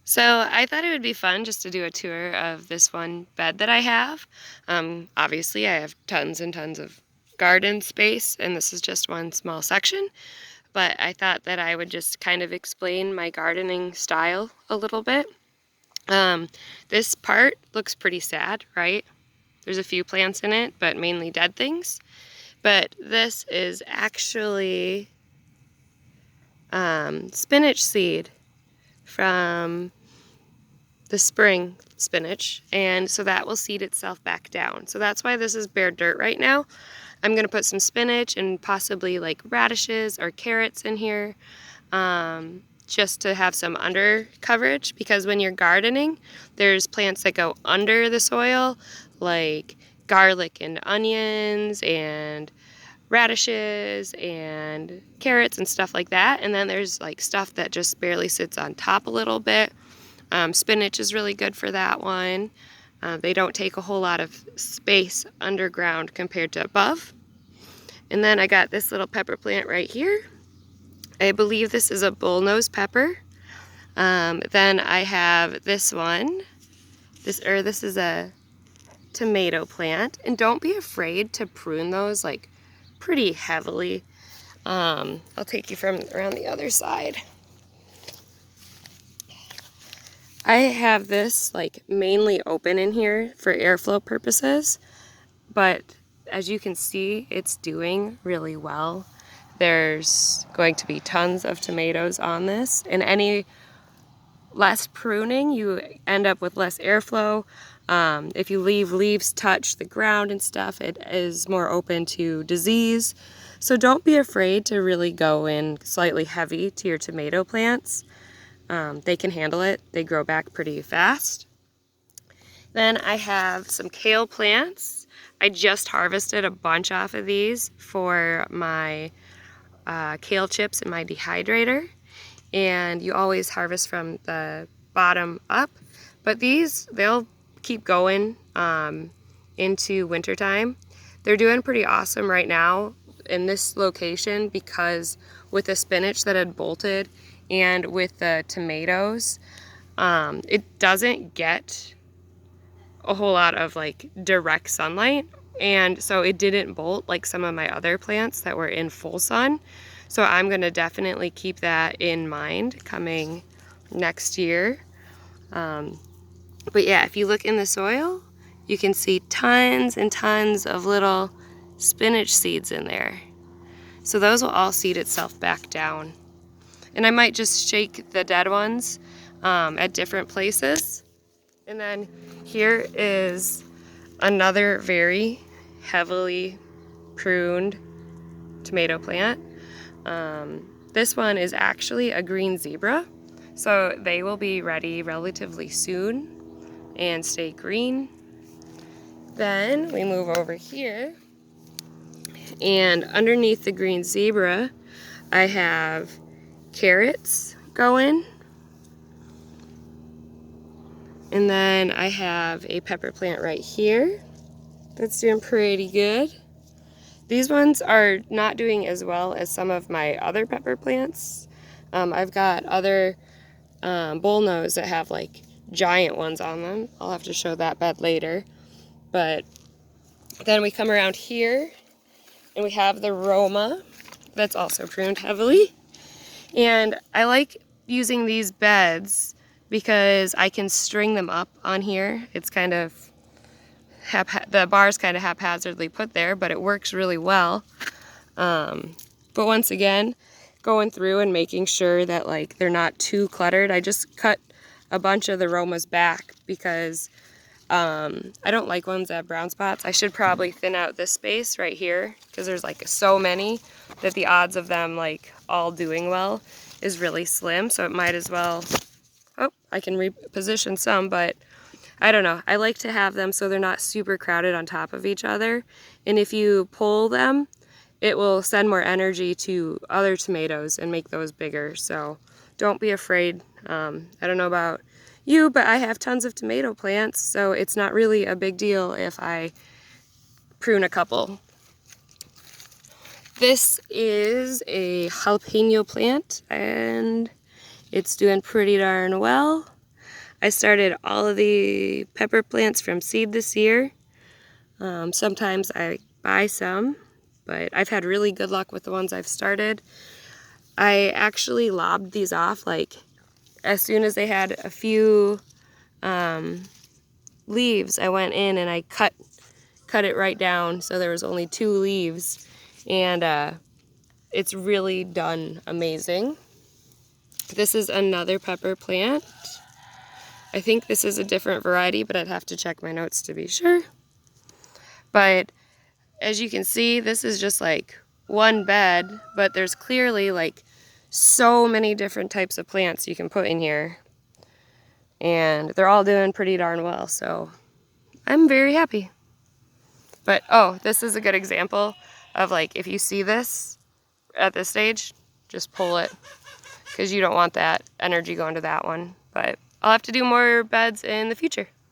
So I thought it would be fun just to do a tour of this one bed that I have. Obviously, I have tons and tons of garden space, and this is just one small section. But I thought that I would just kind of explain my gardening style a little bit. Um, this part looks pretty sad, right? There's a few plants in it, but mainly dead things. But this is actually spinach seed from the spring spinach, and so that will seed itself back down. So that's why this is bare dirt right now. I'm going to put some spinach and possibly like radishes or carrots in here, just to have some under coverage, because when you're gardening, there's plants that go under the soil, like garlic and onions and radishes and carrots and stuff like that. And then there's like stuff that just barely sits on top a little bit. Spinach is really good for that one. They don't take a whole lot of space underground compared to above. And then I got this little pepper plant right here. I believe this is a bullnose pepper. Then I have this one. This is a tomato plant. And don't be afraid to prune those like pretty heavily. I'll take you from around the other side. I have this like mainly open in here for airflow purposes, but as you can see, it's doing really well. There's going to be tons of tomatoes on this, and any less pruning, you end up with less airflow. If you leave leaves touch the ground and stuff, it is more open to disease. So don't be afraid to really go in slightly heavy to your tomato plants. They can handle it. They grow back pretty fast. Then I have some kale plants. I just harvested a bunch off of these for my kale chips in my dehydrator. And you always harvest from the bottom up. But these, they'll keep going into wintertime. They're doing pretty awesome right now in this location because with the spinach that had bolted and with the tomatoes, it doesn't get a whole lot of like direct sunlight, and so it didn't bolt like some of my other plants that were in full sun. So I'm going to definitely keep that in mind coming next year. But yeah, if you look in the soil, you can see tons and tons of little spinach seeds in there. So those will all seed itself back down. And I might just shake the dead ones at different places. And then here is another very heavily pruned tomato plant. This one is actually a green zebra, so they will be ready relatively soon and stay green. Then we move over here, and underneath the green zebra, I have carrots going. And then I have a pepper plant right here that's doing pretty good. These ones are not doing as well as some of my other pepper plants. I've got other bullnose that have like giant ones on them. I'll have to show that bed later. But then we come around here and we have the Roma that's also pruned heavily. And I like using these beds because I can string them up on here. It's kind of, the bar's kind of haphazardly put there, but it works really well. But once again, going through and making sure that like they're not too cluttered. I just cut a bunch of the Romas back because I don't like ones that have brown spots. I should probably thin out this space right here because there's like so many that the odds of them like all doing well is really slim. So it might as well, oh, I can reposition some, but I don't know. I like to have them so they're not super crowded on top of each other. And if you pull them, it will send more energy to other tomatoes and make those bigger. So don't be afraid. I don't know about you, but I have tons of tomato plants, so it's not really a big deal if I prune a couple. This is a jalapeno plant, and it's doing pretty darn well. I started all of the pepper plants from seed this year. Sometimes I buy some, but I've had really good luck with the ones I've started. I actually lobbed these off like as soon as they had a few leaves. I went in and I cut it right down so there was only 2 leaves, and it's really done amazing. This is another pepper plant. I think this is a different variety, but I'd have to check my notes to be sure. But as you can see, this is just like one bed, but there's clearly like so many different types of plants you can put in here. And they're all doing pretty darn well, so I'm very happy. But oh, this is a good example of like if you see this at this stage, just pull it because you don't want that energy going to that one. But I'll have to do more beds in the future.